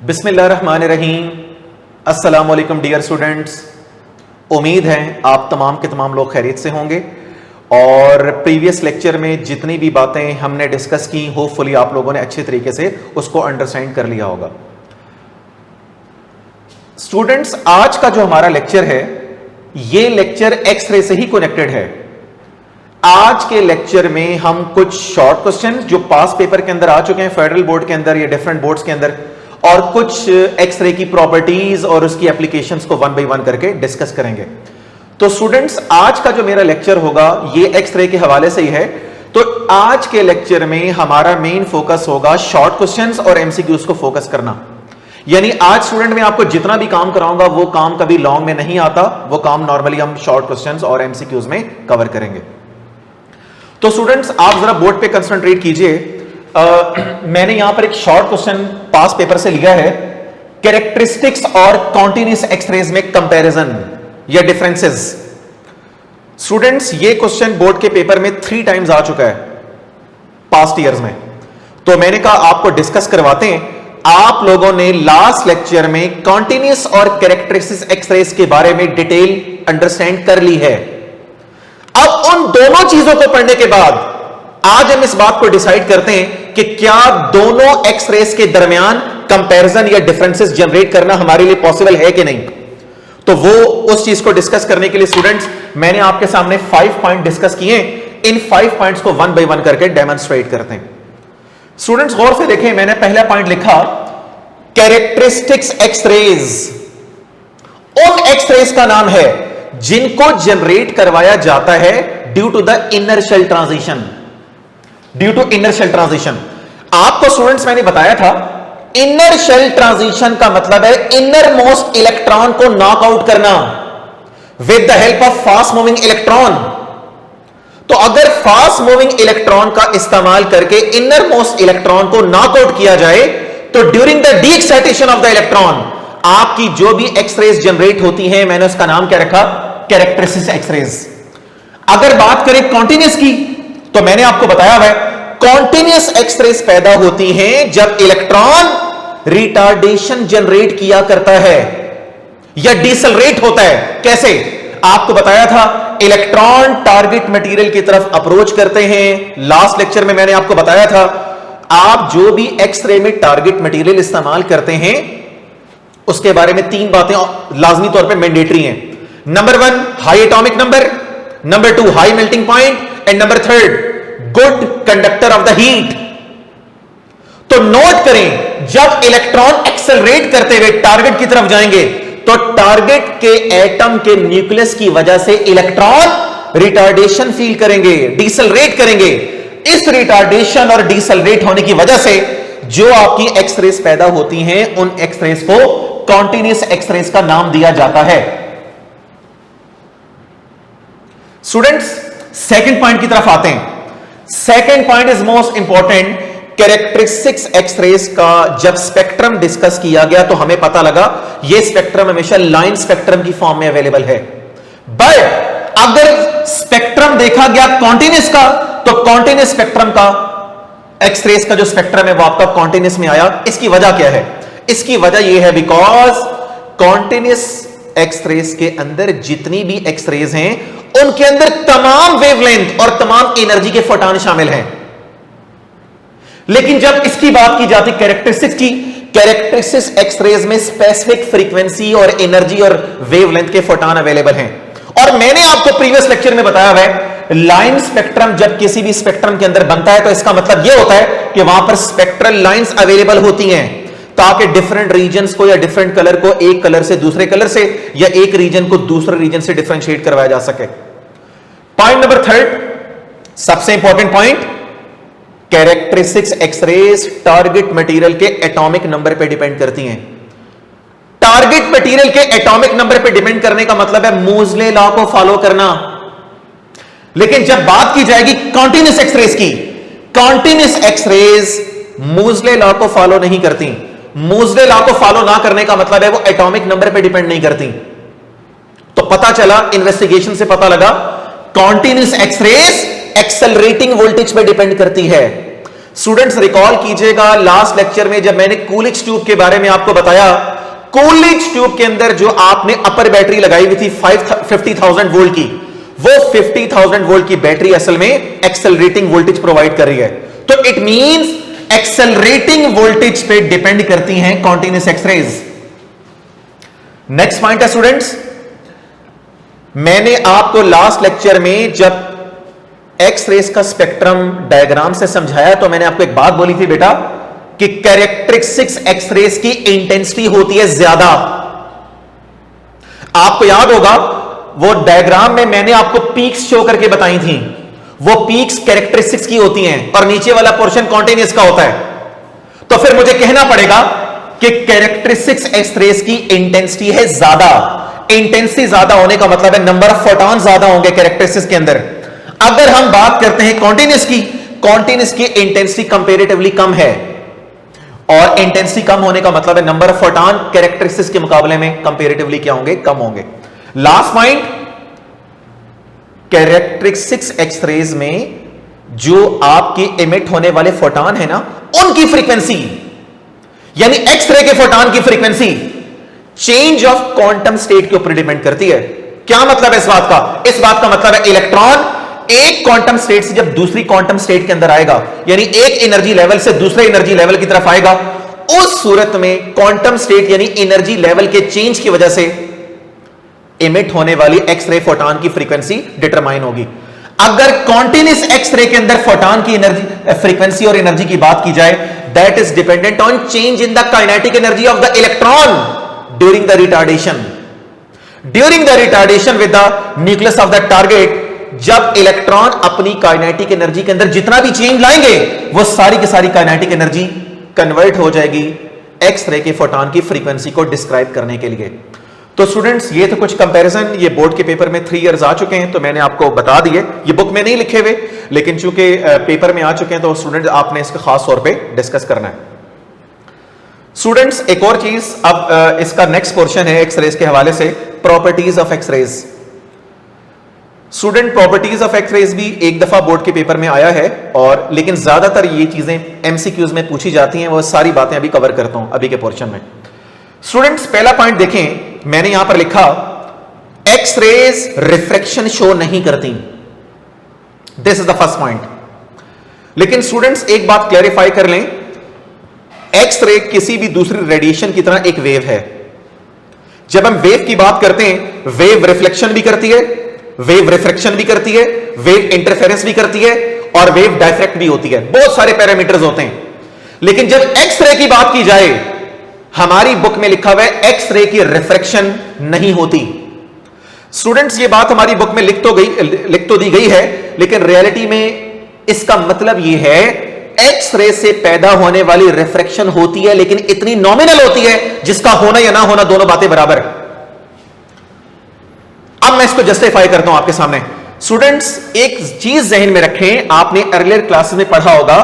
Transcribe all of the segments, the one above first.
बिस्मिल्लाहिर्रहमानिर्रहीम। अस्सलाम वालेकुम डियर स्टूडेंट्स। उम्मीद है आप तमाम के तमाम लोग खैरियत से होंगे और प्रीवियस लेक्चर में जितनी भी बातें हमने डिस्कस की होपफुली आप लोगों ने अच्छे तरीके से उसको अंडरस्टैंड कर लिया होगा। स्टूडेंट्स, आज का जो हमारा लेक्चर है ये लेक्चर एक्सरे से ही कनेक्टेड है। आज के लेक्चर में हम कुछ शॉर्ट क्वेश्चन जो पास पेपर के अंदर आ चुके हैं फेडरल बोर्ड के अंदर या डिफरेंट बोर्ड्स के अंदर, और कुछ एक्सरे की प्रॉपर्टीज और उसकी एप्लीकेशंस को वन बाय वन करके डिस्कस करेंगे। तो स्टूडेंट्स, आज का जो मेरा लेक्चर होगा ये एक्सरे के हवाले से ही है। तो आज के लेक्चर में हमारा मेन फोकस होगा शॉर्ट क्वेश्चंस और एमसीक्यूज को फोकस करना। यानी आज स्टूडेंट में आपको जितना भी काम कराऊंगा वो काम कभी लॉन्ग में नहीं आता, वो काम नॉर्मली हम शॉर्ट क्वेश्चंस और एमसीक्यूज में कवर करेंगे। तो स्टूडेंट्स, आप जरा बोर्ड पे कंसंट्रेट कीजिए। मैंने यहां पर एक शॉर्ट क्वेश्चन पास पेपर से लिया है, कैरेक्टरिस्टिक्स और कॉन्टिन्यूअस एक्सरेज में कंपैरिजन या डिफरेंसेस। स्टूडेंट्स, ये क्वेश्चन बोर्ड के पेपर में 3 टाइम्स आ चुका है पास्ट ईयर्स में, तो मैंने कहा आपको डिस्कस करवाते हैं। आप लोगों ने लास्ट लेक्चर में कॉन्टिन्यूअस और कैरेक्टरिस्टिक्स एक्सरेज के बारे में डिटेल अंडरस्टैंड कर ली है। अब उन दोनों चीजों को पढ़ने के बाद आज हम इस बात को डिसाइड करते हैं कि क्या दोनों एक्सरेज के दरमियान कंपैरिजन या डिफरेंसेस जनरेट करना हमारे लिए पॉसिबल है कि नहीं। तो वो उस चीज को डिस्कस करने के लिए स्टूडेंट्स मैंने आपके सामने 5 पॉइंट डिस्कस किए। इन 5 पॉइंट्स को वन बाय वन करके डेमोन्स्ट्रेट करते हैं। स्टूडेंट्स गौर से देखें, मैंने पहला पॉइंट लिखा कैरेक्टरिस्टिक्स एक्सरेज। उन एक्सरेज का नाम है जिनको जनरेट करवाया जाता है due to the inner shell transition. Due to inner shell transition आपको स्टूडेंट्स मैंने बताया था, इनर शेल ट्रांजिशन का मतलब है इनर मोस्ट इलेक्ट्रॉन को नॉकआउट करना with the help of fast moving electron. तो अगर फास्ट मूविंग इलेक्ट्रॉन का इस्तेमाल करके इनर मोस्ट इलेक्ट्रॉन को नॉकआउट किया जाए तो during the deexcitation of the electron आपकी जो भी एक्सरेज जनरेट होती हैं, मैंने उसका नाम क्या रखा, कैरेक्टरिस्टिक्स एक्सरेज। अगर बात करें कॉन्टिन्यूअस की, तो मैंने आपको बताया हुआ है कॉन्टिन्यूअस एक्सरेज पैदा होती हैं जब इलेक्ट्रॉन रिटार्डेशन जनरेट किया करता है या डिसलरेट होता है। कैसे? आपको बताया था, इलेक्ट्रॉन टारगेट मटेरियल की तरफ अप्रोच करते हैं। लास्ट लेक्चर में मैंने आपको बताया था, आप जो भी एक्सरे में टारगेट मटेरियल इस्तेमाल करते हैं उसके बारे में 3 बातें लाजमी तौर पे मैंडेटरी हैं। Number 1 high atomic number, number 2 high melting point and number 3 good conductor of the heat. तो नोट करें, जब इलेक्ट्रॉन एक्सेलरेट करते हुए टारगेट की तरफ जाएंगे तो टारगेट के एटम के न्यूक्लियस की वजह से इलेक्ट्रॉन रिटार्डेशन फील करेंगे, डिसलरेट करेंगे। इस रिटार्डेशन और डिसलरेट होने की वजह से जो आपकी एक्सरेज पैदा होती हैं उन एक्सरेज को कॉन्टिन्यूअस एक्सरेज का नाम दिया जाता है। स्टूडेंट्स, सेकंड पॉइंट की तरफ आते हैं। Second point is most important. Characteristics x rays का जब स्पेक्ट्रम डिस्कस किया गया तो हमें पता लगा यह स्पेक्ट्रम हमेशा लाइन स्पेक्ट्रम की फॉर्म में अवेलेबल है। बट अगर स्पेक्ट्रम देखा गया कॉन्टिन्यूअस का, तो कॉन्टिन्यूअस स्पेक्ट्रम का एक्सरेज का जो स्पेक्ट्रम है वो आपका कॉन्टिन्यूअस में आया। इसकी वजह क्या है? इसकी वजह यह है बिकॉज कॉन्टिन्यूअस एक्सरेज के अंदर जितनी भी एक्सरेज हैं उनके अंदर तमाम वेवलेंथ और तमाम एनर्जी के फोटॉन शामिल हैं। लेकिन जब इसकी बात की जाती कैरेक्टरिस्टिक्स की, कैरेक्टरिस्टिक्स एक्सरेज में स्पेसिफिक फ्रीक्वेंसी और एनर्जी और वेवलेंथ के फोटॉन अवेलेबल हैं। और मैंने आपको प्रीवियस लेक्चर में बताया हुआ है, लाइन स्पेक्ट्रम जब किसी भी स्पेक्ट्रम के अंदर बनता है तो इसका मतलब यह होता है कि वहां पर स्पेक्ट्रल लाइंस अवेलेबल होती हैं ताकि डिफरेंट रीजन्स को या डिफरेंट कलर को एक कलर से दूसरे कलर से या एक रीजन को दूसरे रीजन से डिफरेंशिएट करवाया जा सके। पॉइंट नंबर 3, सबसे important point, characteristics x rays target material के एटॉमिक नंबर पे डिपेंड करती हैं। टारगेट मटेरियल के एटॉमिक नंबर पे डिपेंड करने का मतलब है मूजले लॉ को फॉलो करना। लेकिन जब बात की जाएगी कॉन्टिन्यूअस एक्सरेज की, कॉन्टिन्यूअस एक्सरेज मूजले लॉ को फॉलो नहीं करती। मूजले लॉ को फॉलो ना करने का मतलब है वो एटॉमिक नंबर पे डिपेंड नहीं करती। तो पता चला, इन्वेस्टिगेशन से पता लगा, कॉन्टिन्यूअस एक्सरेज एक्सेलरेटिंग वोल्टेज पे डिपेंड करती है। स्टूडेंट्स रिकॉल कीजिएगा लास्ट लेक्चर में जब मैंने कूलिज ट्यूब के बारे में आपको बताया, कूलिज ट्यूब के अंदर जो आपने अपर बैटरी लगाई हुई थी 50,000 वोल्ट की, वो 50,000 वोल्ट की बैटरी असल में एक्सेलरेटिंग वोल्टेज प्रोवाइड कर रही है। तो इट मींस एक्सेलरेटिंग वोल्टेज पे डिपेंड करती हैं कॉन्टिन्यूस एक्सरेज। नेक्स्ट पॉइंट है स्टूडेंट्स, मैंने आपको लास्ट लेक्चर में जब एक्स-रेज का स्पेक्ट्रम डायग्राम से समझाया तो मैंने आपको एक बात बोली थी बेटा कि कैरेक्टरिस्टिक्स एक्स-रेज की इंटेंसिटी होती है ज्यादा। आपको याद होगा वो डायग्राम में मैंने आपको पीक्स शो करके बताई थी, वो पीक्स कैरेक्टरिस्टिक्स की होती हैं और नीचे वाला पोर्शन कॉन्टिन्यूस का होता है। तो फिर मुझे कहना पड़ेगा कि कैरेक्टरिस्टिक्स एक्स-रेज की इंटेंसिटी है ज्यादा। इंटेंसिटी ज्यादा होने का मतलब है नंबर ऑफ फोटॉन ज्यादा होंगे कैरेक्टरिस्टिक्स के अंदर। अगर हम बात करते हैं कॉन्टिन्यूस की, कॉन्टिन्यूस की इंटेंसिटी कंपैरेटिवली कम है, और इंटेंसिटी कम होने का मतलब है नंबर ऑफ फोटॉन कैरेक्टरिस्टिक्स के मुकाबले में कंपैरेटिवली क्या होंगे, कम होंगे। लास्ट पॉइंट, कैरेक्टरिस्टिक्स एक्स-रेज में जो आपकी इमिट होने वाले फोटॉन है ना, उनकी फ्रीक्वेंसी यानी एक्स-रे के फोटॉन की frequency change of quantum state के ऊपर डिपेंड करती है। क्या मतलब है इस बात का? इस बात का मतलब है इलेक्ट्रॉन एक क्वांटम स्टेट से जब दूसरी क्वांटम स्टेट के अंदर आएगा, यानी एक एनर्जी लेवल से दूसरे एनर्जी लेवल की तरफ आएगा, उस सूरत में क्वांटम स्टेट यानी एनर्जी लेवल के चेंज की वजह से इमिट होने वाली एक्स-रे फोटॉन की फ्रीक्वेंसी डिटरमाइन होगी। अगर कॉन्टिन्यूस एक्स-रे के अंदर फोटॉन की एनर्जी फ्रीक्वेंसी और एनर्जी की बात की जाए, that is dependent on change in the kinetic energy of the electron during the retardation. During the retardation with the nucleus of the target, जब इलेक्ट्रॉन अपनी काइनेटिक एनर्जी के अंदर जितना भी चेंज लाएंगे, वो सारी की सारी काइनेटिक एनर्जी कन्वर्ट हो जाएगी एक्स-रे के फोटॉन की फ्रीक्वेंसी को डिस्क्राइब करने के लिए। तो स्टूडेंट्स ये तो कुछ कंपैरिजन, ये बोर्ड के पेपर में 3 इयर्स आ चुके हैं तो मैंने आपको बता दिए, ये बुक में नहीं लिखे हुए लेकिन चूंकि पेपर में आ चुके हैं तो स्टूडेंट्स आपने इसका खास तौर पे डिस्कस करना है। स्टूडेंट्स एक और चीज, अब इसका नेक्स्ट पोर्शन है एक्स-रेज के हवाले से, properties of X-rays. Student properties of X-rays भी एक दफा बोर्ड के पेपर में आया है, और लेकिन ज्यादातर ये चीजें एमसीक्यूज में पूछी जाती हैं, वो सारी बातें अभी कवर करता हूं अभी के पोर्शन में। स्टूडेंट्स पहला पॉइंट देखें, मैंने यहां पर लिखा एक्स-रेज रिफ्रैक्शन शो नहीं करती, this is the first point. लेकिन स्टूडेंट्स एक बात क्लैरिफाई कर लें, एक्स-रे किसी भी दूसरी रेडिएशन की तरह एक वेव है। जब हम वेव की बात करते हैं, वेव रिफ्लेक्शन भी करती है, वेव रिफ्रैक्शन भी करती है, वेव इंटरफेरेंस भी करती है, और वेव डायफ्रैक्ट भी होती है, बहुत सारे पैरामीटर्स होते हैं। लेकिन जब एक्स-रे की बात की जाए, हमारी बुक में लिखा हुआ है एक्स-रे की रिफ्रैक्शन नहीं होती। स्टूडेंट्स ये बात हमारी बुक में लिख तो दी गई है, लेकिन रियलिटी में इसका मतलब ये है एक्स-रे से पैदा होने वाली रिफ्रैक्शन होती है, लेकिन इतनी नॉमिनल होती है जिसका होना या ना होना दोनों बातें बराबर। अब मैं इसको जस्टिफाई करता हूं आपके सामने। स्टूडेंट्स एक चीज जहन में रखें, आपने अर्लियर क्लासेस में पढ़ा होगा,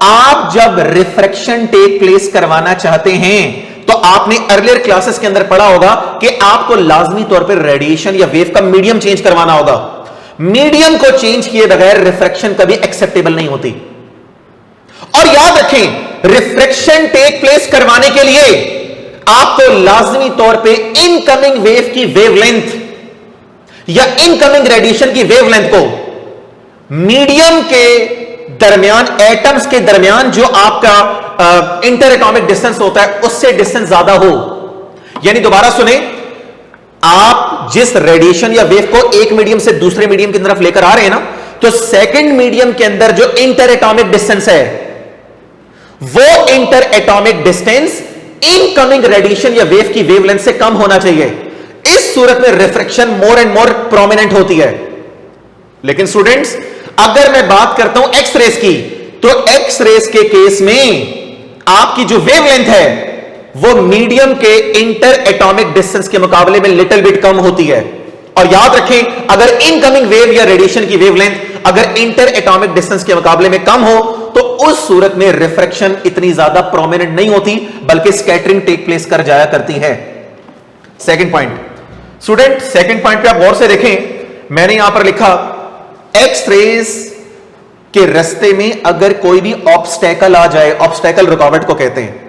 आप जब रिफ्रैक्शन टेक प्लेस करवाना चाहते हैं तो आपने अर्लियर क्लासेस के अंदर पढ़ा होगा कि आपको लाजमी तौर पर रेडिएशन या वेव का मीडियम चेंज करवाना होगा। मीडियम को चेंज किए बगैर रिफ्रैक्शन कभी एक्सेप्टेबल नहीं होती। और याद रखें, रिफ्रैक्शन टेक प्लेस करवाने के लिए आपको लाजमी तौर पे इनकमिंग वेव की वेवलेंथ या इनकमिंग रेडिएशन की वेवलेंथ को मीडियम के दरमियान, एटम्स के दरमियान जो आपका इंटर एटॉमिक डिस्टेंस होता है उससे डिस्टेंस ज्यादा हो। यानी दोबारा सुने, आप जिस रेडिएशन या वेव को एक मीडियम से दूसरे मीडियम की तरफ लेकर आ रहे हैं ना, तो सेकंड मीडियम के अंदर जो इंटर एटॉमिक डिस्टेंस है, वो inter atomic distance incoming radiation या वेव की वेवलेंथ से कम होना चाहिए। इस सूरत में refraction more and more prominent होती है। लेकिन स्टूडेंट्स अगर मैं बात करता हूं एक्स-रेज की, तो एक्स-रेज के केस में आपकी जो वेवलेंथ है वो मीडियम के इंटर एटॉमिक डिस्टेंस के मुकाबले में लिटिल बिट कम होती है। और याद रखें, अगर इनकमिंग वेव या रेडिएशन की वेवलेंथ अगर इंटर एटॉमिक डिस्टेंस के मुकाबले में कम हो तो उस सूरत में रिफ्रैक्शन इतनी ज्यादा प्रोमिनेंट नहीं होती, बल्कि स्कैटरिंग टेक प्लेस कर जाया करती है। Second point, student second point पे आप गौर से देखें, मैंने यहां पर लिखा एक्स-रेज कि रास्ते में अगर कोई भी ऑब्स्टेकल आ जाए, ऑब्स्टेकल रुकावट को कहते हैं,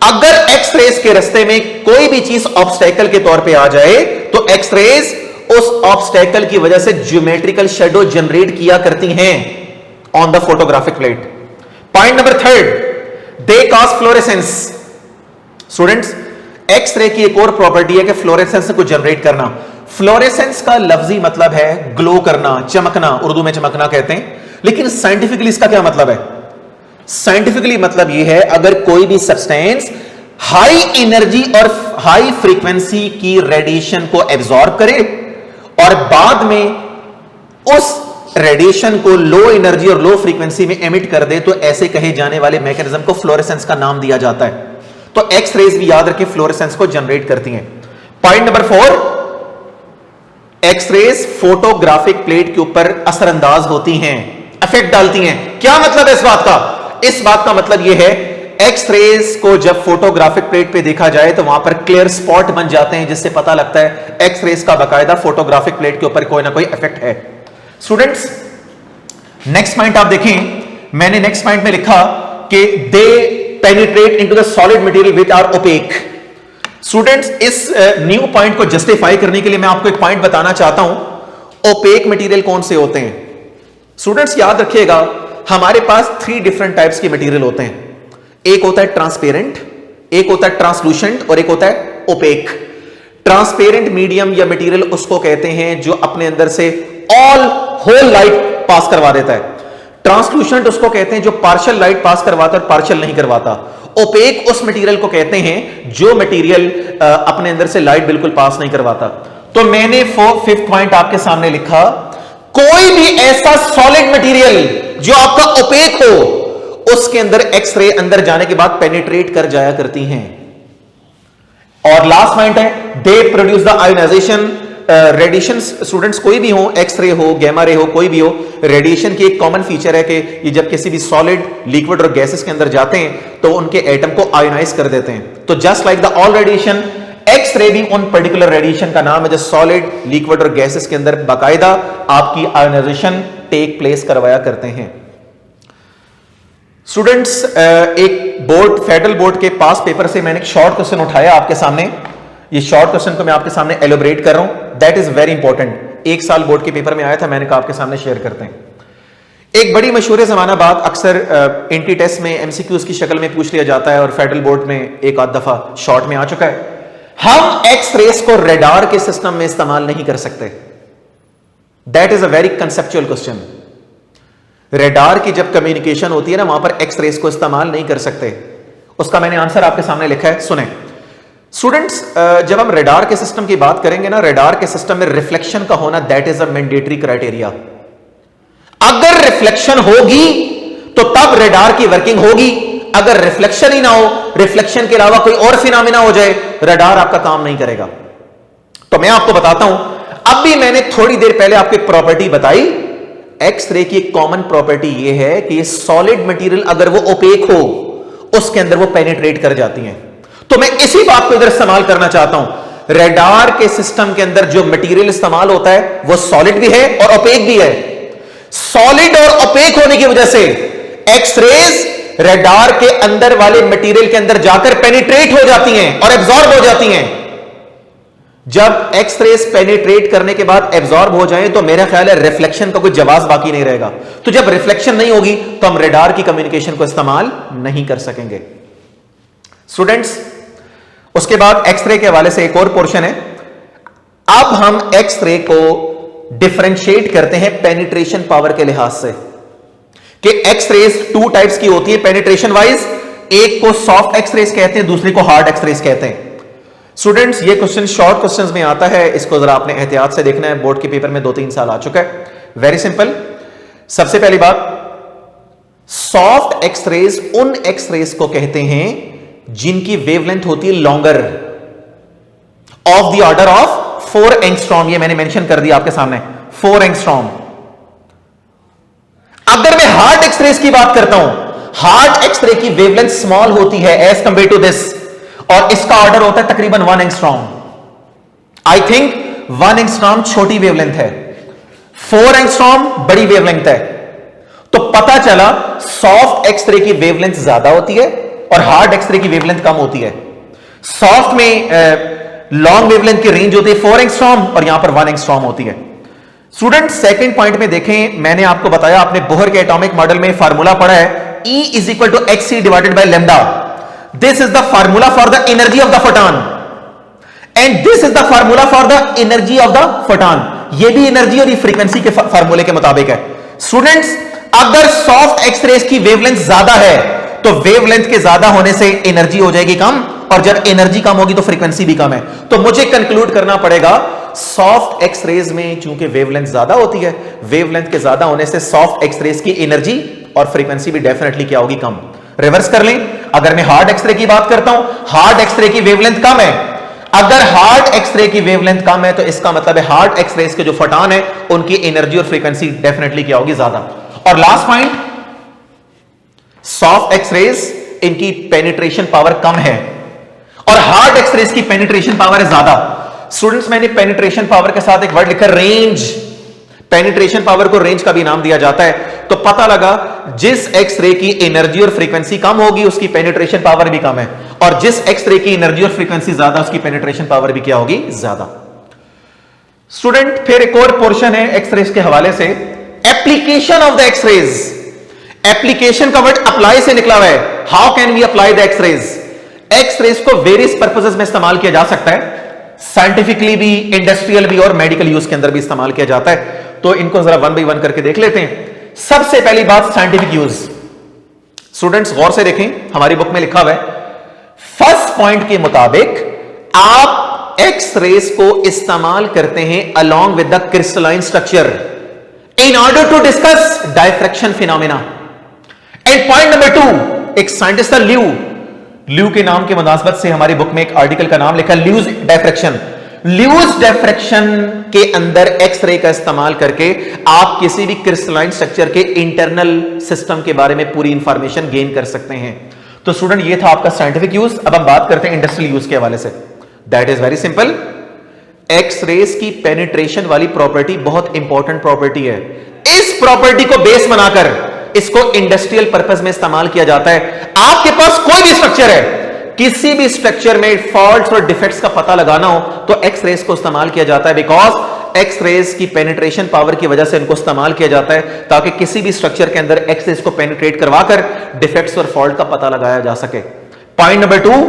अगर एक्स रेज के रास्ते में कोई भी चीज ऑब्स्टेकल के तौर पे आ जाए तो एक्स रेज उस ऑब्स्टेकल की वजह से ज्योमेट्रिकल शेडो जनरेट किया करती हैं on the photographic plate. Point number third, they cause fluorescence. Students, X ray की एक और प्रॉपर्टी है कि फ्लोरेसेंस को जनरेट करना। फ्लोरेसेंस का लफ्जी मतलब है ग्लो करना, चमकना, उर्दू में चमकना कहते हैं, लेकिन साइंटिफिकली इसका क्या मतलब है? साइंटिफिकली मतलब यह है अगर कोई भी सब्सटेंस हाई एनर्जी और हाई फ्रीक्वेंसी की रेडिएशन को एब्जॉर्ब करे और बाद में उस रेडिएशन को लो एनर्जी और लो फ्रीक्वेंसी में एमिट कर दे, तो ऐसे कहे जाने वाले मैकेनिज्म को फ्लोरेसेंस का नाम दिया जाता है। तो एक्स रेज भी याद रखें फ्लोरेसेंस को जनरेट करती हैं। Point number 4, x rays photographic plate के ऊपर असरअंदाज होती हैं, इफेक्ट डालती हैं। क्या मतलब है इस बात का? इस बात का मतलब यह है एक्स रेज को जब फोटोग्राफिक प्लेट पे देखा जाए तो वहां पर क्लियर स्पॉट बन जाते हैं, जिससे पता लगता है एक्स रेज का बाकायदा फोटोग्राफिक प्लेट के ऊपर कोई ना कोई इफेक्ट है। स्टूडेंट्स, नेक्स्ट पॉइंट आप देखें, मैंने नेक्स्ट पॉइंट में लिखा कि they penetrate into the solid material which are opaque. Students, इस न्यू पॉइंट को जस्टिफाई करने के लिए मैं आपको एक पॉइंट बताना चाहता हूं। ओपेक मटेरियल कौन से होते हैं? स्टूडेंट्स याद रखिएगा, हमारे पास 3 डिफरेंट टाइप्स के मटेरियल होते हैं। एक होता है ट्रांसपेरेंट, एक होता है ट्रांसलूसेंट और एक होता है ओपेक। ट्रांसपेरेंट मीडियम या मटेरियल उसको कहते हैं जो अपने अंदर से ऑल होल लाइट पास करवा देता है। ट्रांसलूसेंट उसको कहते हैं जो पार्शियल लाइट पास करवाता है, पार्शियल नहीं करवाता। ओपेक उस मटेरियल को कहते हैं जो मटेरियल अपने अंदर से लाइट बिल्कुल पास नहीं करवाता। तो मैंने 5th पॉइंट आपके सामने लिखा, कोई भी ऐसा सॉलिड मटेरियल जो आपका ओपेक हो, उसके अंदर एक्स रे अंदर जाने के बाद पेनिट्रेट कर जाया करती हैं। और लास्ट पॉइंट है, they produce the ionisation radiation. Students, कोई भी हो, एक्स रे हो, गैमा रे हो, कोई भी हो, रेडिएशन की एक कॉमन फीचर है कि ये जब किसी भी सॉलिड, लिक्विड और गैसेस के अंदर जाते हैं तो उनके एटम को आयोनाइज कर देते हैं। तो just like the all radiation, X ray भी उन पर्टिकुलर रेडिएशन का नाम है जो सॉलिड, लिक्विड और गैसेस के अंदर बाकायदा आपकी आयोनाइजेशन टेक प्लेस करवाया करते हैं। स्टूडेंट्स, एक बोर्ड, फेडरल बोर्ड के पास पेपर से मैंने एक शॉर्ट क्वेश्चन उठाया आपके सामने। ये शॉर्ट क्वेश्चन को मैं आपके सामने एलोबरेट कर रहा हूं, दैट इज वेरी इंपॉर्टेंट। 1 साल बोर्ड के पेपर में आया था, मैंने कहा आपके सामने शेयर करते हैं। एक बड़ी मशहूर जमाना बात अक्सर एंटी टेस्ट में एमसीक्यूज की शक्ल में पूछ लिया जाता है और फेडरल बोर्ड में एक आध दफा शॉर्ट में आ चुका है। हम एक्स रेस को रेडार के सिस्टम में इस्तेमाल नहीं कर सकते। That is a very conceptual question. Radar की जब कम्युनिकेशन होती है ना, वहां पर एक्स रेस को इस्तेमाल नहीं कर सकते। उसका मैंने आंसर आपके सामने लिखा है, सुने। स्टूडेंट्स, जब हम रेडार के सिस्टम की बात करेंगे ना, रेडार के सिस्टम में रिफ्लेक्शन का होना that is a mandatory criteria. अगर रिफ्लेक्शन होगी तो तब रेडार की वर्किंग होगी। अगर रिफ्लेक्शन ही ना हो, रिफ्लेक्शन के अलावा कोई और फिनोमेना हो जाए, रेडार आपका काम नहीं करेगा। तो मैं आपको बताता हूं, अब भी मैंने थोड़ी देर पहले आपको एक प्रॉपर्टी बताई। एक्स रे की एक कॉमन प्रॉपर्टी यह है कि सॉलिड मटेरियल अगर वो ओपेक हो, उसके अंदर वो पेनिट्रेट कर जाती हैं। तो मैं इसी बात को इधर इस्तेमाल करना चाहता हूं। रेडार के सिस्टम के अंदर जो मटेरियल इस्तेमाल होता है वो सॉलिड भी है और ओपेक भी है। सॉलिड और ओपेक होने की वजह से एक्स रेज रेडार के अंदर वाले मटेरियल के अंदर जाकर पेनिट्रेट हो जाती हैं और एब्जॉर्ब हो जाती हैं। जब एक्स रेज पेनिट्रेट करने के बाद एब्जॉर्ब हो जाएं तो मेरा ख्याल है रिफ्लेक्शन का कोई जवाब बाकी नहीं रहेगा। तो जब रिफ्लेक्शन नहीं होगी तो हम रेडार की कम्युनिकेशन को इस्तेमाल नहीं कर सकेंगे। स्टूडेंट्स, उसके बाद एक्सरे के हवाले से एक और पोर्शन है। अब हम एक्सरे को डिफरेंशिएट करते हैं पेनिट्रेशन पावर के लिहाज से कि एक्सरेज 2 टाइप्स की होती है पेनिट्रेशन वाइज। एक को सॉफ्ट एक्सरेज कहते हैं, दूसरे को हार्ड एक्सरेज कहते हैं। स्टूडेंट्स, ये क्वेश्चन शॉर्ट क्वेश्चंस में आता है, इसको जरा आपने एहतियात से देखना है। बोर्ड के पेपर में 2-3 साल आ चुका है। Very simple. सबसे पहली बात, सॉफ्ट एक्सरेज उन एक्सरेज को कहते हैं जिनकी वेवलेंथ होती है longer, of the order of 4 angstrom. ये मैंने मेंशन कर दिया आपके सामने, 4 एंगस्ट्रॉम। अगर मैं हार्ड एक्सरेज की बात करता हूं, हार्ड एक्सरे की वेवलेंथ स्मॉल होती है एज कंपेयर टू दिस, और इसका ऑर्डर होता है तकरीबन 1 एंगस्ट्रॉम। आई थिंक 1 एंगस्ट्रॉम छोटी वेवलेंथ है, 4 एंगस्ट्रॉम बड़ी वेवलेंथ है। तो पता चला सॉफ्ट एक्सरे की वेवलेंथ ज्यादा होती है और हार्ड एक्सरे की वेवलेंथ कम होती है। सॉफ्ट में लॉन्ग वेवलेंथ की रेंज होती है 4 एंगस्ट्रॉम और यहां पर 1 एंगस्ट्रॉम होती है। स्टूडेंट सेकंड पॉइंट में देखें, मैंने आपको बताया, आपने बोहर के एटॉमिक मॉडल में फार्मूला पढ़ा है, E is equal to xc divided by lambda. This is the formula for the energy of the photon and this is the formula for the energy of the photon. ये भी energy और ये frequency के फार्मूले के मुताबिक है। Students, अगर सॉफ्ट एक्सरेज की वेवलेंथ ज्यादा है तो वेवलेंथ के ज्यादा होने से एनर्जी हो जाएगी कम, और जब एनर्जी कम होगी तो फ्रीक्वेंसी भी कम है। तो मुझे कंक्लूड करना पड़ेगा सॉफ्ट एक्सरेज में चूंकि वेवलेंथ ज्यादा होती है, वेवलेंथ के ज्यादा होने से सॉफ्ट एक्सरेज की एनर्जी और फ्रीक्वेंसी भी डेफिनेटली क्या होगी, कम। रिवर्स कर लें, अगर मैं हार्ड एक्सरे की बात करता हूं, हार्ड एक्सरे की वेवलेंथ कम है। अगर हार्ड एक्सरे की वेवलेंथ कम है तो इसका मतलब है हार्ड एक्सरेज के जो फोटॉन है उनकी एनर्जी और फ्रीक्वेंसी डेफिनेटली क्या होगी, ज्यादा। और लास्ट पॉइंट, सॉफ्ट एक्सरेज इनकी पेनिट्रेशन पावर कम है और हार्ड एक्सरेज की पेनिट्रेशन पावर है ज्यादा। स्टूडेंट्स, मैंने पेनिट्रेशन पावर के साथ एक वर्ड लिखा, रेंज। पेनिट्रेशन पावर को रेंज का भी नाम दिया जाता है। तो पता लगा जिस एक्सरे की एनर्जी और फ्रीक्वेंसी कम होगी उसकी पेनिट्रेशन पावर भी कम है, और जिस एक्सरे की एनर्जी और फ्रीक्वेंसी ज्यादा उसकी पेनिट्रेशन पावर भी क्या होगी, ज्यादा। स्टूडेंट, फिर एक और पोर्शन है एक्सरेज के हवाले से, application of the x rays. Application का वर्ड अप्लाई से निकला हुआ है। How can we apply the x rays? X rays को वेरियस पर्पसेस में इस्तेमाल किया जा सकता है, साइंटिफिकली भी, इंडस्ट्रियल भी और मेडिकल यूज के अंदर भी इस्तेमाल किया जाता है। तो इनको जरा 1 बाय 1 करके देख लेते हैं। सबसे पहली बात, साइंटिफिक यूज। स्टूडेंट्स, गौर से देखें, हमारी बुक में लिखा हुआ है, फर्स्ट पॉइंट के मुताबिक आप एक्सरेज को इस्तेमाल करते हैं along with the crystalline structure in order to discuss diffraction phenomena. And point number 2, एक साइंटिस्ट था ल्यू के नाम के मुनासबत से हमारी बुक में एक आर्टिकल का नाम लिखा, ल्यूज डायफ्रैक्शन। ल्यूज डायफ्रैक्शन के अंदर एक्सरे का इस्तेमाल करके आप किसी भी क्रिस्टलाइन स्ट्रक्चर के इंटरनल सिस्टम के बारे में पूरी इंफॉर्मेशन गेन कर सकते हैं। तो स्टूडेंट, ये था आपका साइंटिफिक यूज। अब हम बात करते हैं इंडस्ट्रियल यूज के हवाले से। That is very simple. X rays की पेनिट्रेशन वाली प्रॉपर्टी बहुत इंपॉर्टेंट प्रॉपर्टी है। इस प्रॉपर्टी को बेस बनाकर इसको इंडस्ट्रियल पर्पस में इस्तेमाल किया जाता है। आपके पास कोई भी स्ट्रक्चर है, किसी भी स्ट्रक्चर में फॉल्ट्स और डिफेक्ट्स का पता लगाना हो तो एक्सरेज को इस्तेमाल किया जाता है, बिकॉज एक्सरेज की पेनिट्रेशन पावर की वजह से इनको इस्तेमाल किया जाता है ताकि किसी भी स्ट्रक्चर के अंदर एक्सरेज को पेनिट्रेट करवाकर डिफेक्ट्स और फॉल्ट का पता लगाया जा सके। पॉइंट नंबर 2,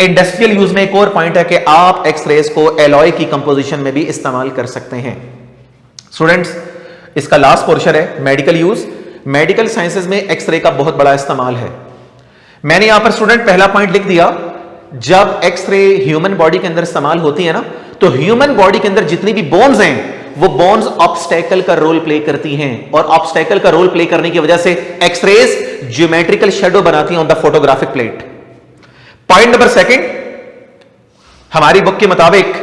इंडस्ट्रियल यूज में एक और पॉइंट है कि आप एक्सरेज को एलॉय की कंपोजिशन में भी इस्तेमाल कर सकते हैं। स्टूडेंट्स, इसका लास्ट पोर्शन है मेडिकल यूज। मेडिकल साइंसेज में एक्सरे का बहुत बड़ा इस्तेमाल है। मैंने यहां पर स्टूडेंट पहला पॉइंट लिख दिया, जब एक्सरे ह्यूमन बॉडी के अंदर इस्तेमाल होती है ना, तो ह्यूमन बॉडी के अंदर जितनी भी बोन्स हैं वो बोन्स ऑब्स्टेकल का रोल प्ले करती हैं, और ऑब्स्टेकल का रोल प्ले करने की वजह से एक्सरेज ज्योमेट्रिकल शेडो बनाती हैं on the photographic plate. Point number 2, हमारी बुक के मुताबिक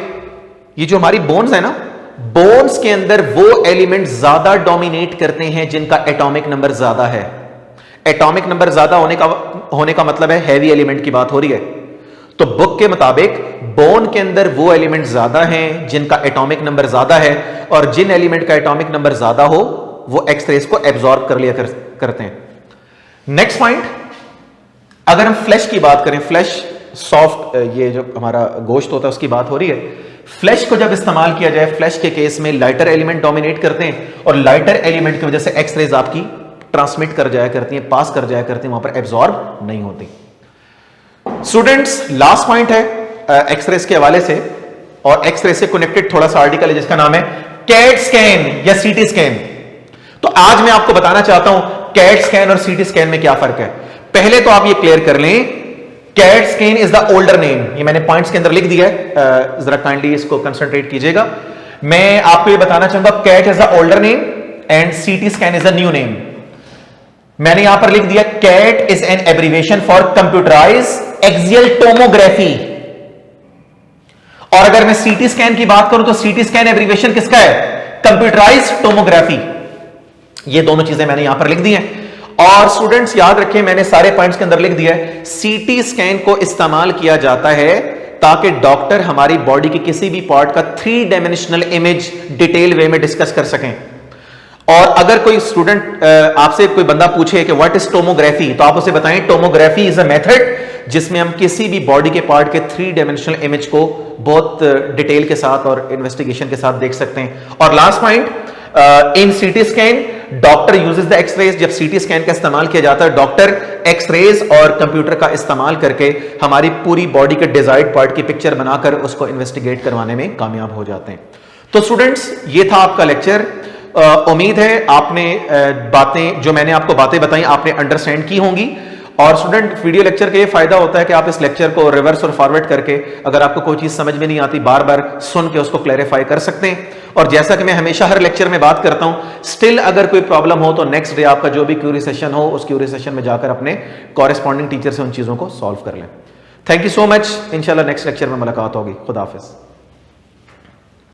ये जो हमारी बोन्स है ना, बोन्स के अंदर वो एलिमेंट ज्यादा डोमिनेट करते हैं जिनका एटॉमिक नंबर ज्यादा है। एटॉमिक नंबर ज्यादा होने का मतलब है हैवी एलिमेंट की बात हो रही है। तो बुक के मुताबिक बोन के अंदर वो एलिमेंट ज्यादा हैं जिनका एटॉमिक नंबर ज्यादा है, और जिन एलिमेंट का एटॉमिक नंबर ज्यादा हो वो एक्सरेज को एब्जॉर्ब कर लिया करते हैं। नेक्स्ट पॉइंट, अगर हम फ्लैश की बात करें, फ्लैश सॉफ्ट, ये जो हमारा गोश्त होता है उसकी बात हो रही है। फ्लैश को जब इस्तेमाल किया जाए, फ्लैश के केस में लाइटर एलिमेंट डोमिनेट करते हैं, और लाइटर एलिमेंट की वजह से एक्सरेज आपकी ट्रांसमिट कर जाया करती हैं, पास कर जाया करती हैं, वहां पर एब्जॉर्ब नहीं होती। स्टूडेंट्स, लास्ट पॉइंट है एक्सरेज के हवाले से, और एक्सरे से कनेक्टेड थोड़ा सा आर्टिकल है जिसका नाम है कैट स्कैन या सीटी स्कैन। तो आज मैं आपको बताना चाहता हूं कैट स्कैन और सीटी स्कैन में क्या फर्क है। पहले तो आप ये क्लियर कर लें, CAT scan is the older name. ये मैंने पॉइंट्स के अंदर लिख दिया है, जरा काइंडली इसको कंसंट्रेट कीजिएगा। मैं आपको ये बताना चाहूंगा CAT is the older name and CT scan is the new name. मैंने यहां पर लिख दिया CAT is an abbreviation for computerised axial tomography, और अगर मैं सीटी स्कैन की बात करूं तो सीटी स्कैन एब्रिविएशन किसका है, कंप्यूटराइज्ड टोमोग्राफी। ये दोनों चीजें मैंने यहां पर लिख दी हैं। और स्टूडेंट्स याद रखें, मैंने सारे पॉइंट्स के अंदर लिख दिया है, सीटी स्कैन को इस्तेमाल किया जाता है ताकि डॉक्टर हमारी बॉडी के किसी भी पार्ट का 3 डायमेंशनल इमेज डिटेल वे में डिस्कस कर सकें। और अगर कोई स्टूडेंट आपसे कोई बंदा पूछे कि व्हाट इज टोमोग्राफी, तो आप उसे बताएं टोमोग्राफी इज अ मेथड जिसमें हम किसी भी बॉडी के पार्ट के 3 डायमेंशनल इमेज को बहुत डिटेल के साथ और इन्वेस्टिगेशन के साथ देख सकते हैं। और last point, in CT scan doctor uses the x rays. जब सीटी स्कैन का इस्तेमाल किया जाता है, डॉक्टर एक्सरेज और कंप्यूटर का इस्तेमाल करके हमारी पूरी बॉडी के डिजायर्ड पार्ट की पिक्चर बनाकर उसको इन्वेस्टिगेट करवाने में कामयाब हो जाते हैं। तो स्टूडेंट्स, ये था आपका लेक्चर। उम्मीद है आपने बातें, जो मैंने आपको बातें बताई, आपने अंडरस्टैंड की होंगी। और स्टूडेंट, वीडियो लेक्चर का ये फायदा होता है कि आप इस लेक्चर को रिवर्स और फॉरवर्ड करके, अगर आपको कोई चीज समझ में नहीं आती, बार बार सुन के उसको क्लैरिफाई कर सकते हैं। और जैसा कि मैं हमेशा हर लेक्चर में बात करता हूं, स्टिल अगर कोई प्रॉब्लम हो तो नेक्स्ट डे आपका जो भी क्यूरी सेशन हो, उस क्यूरी सेशन में जाकर अपने कॉरेस्पॉन्डिंग टीचर से उन चीजों को सॉल्व कर लें। Thank you so much. इंशाल्लाह नेक्स्ट लेक्चर में मुलाकात होगी। खुदा हाफिज।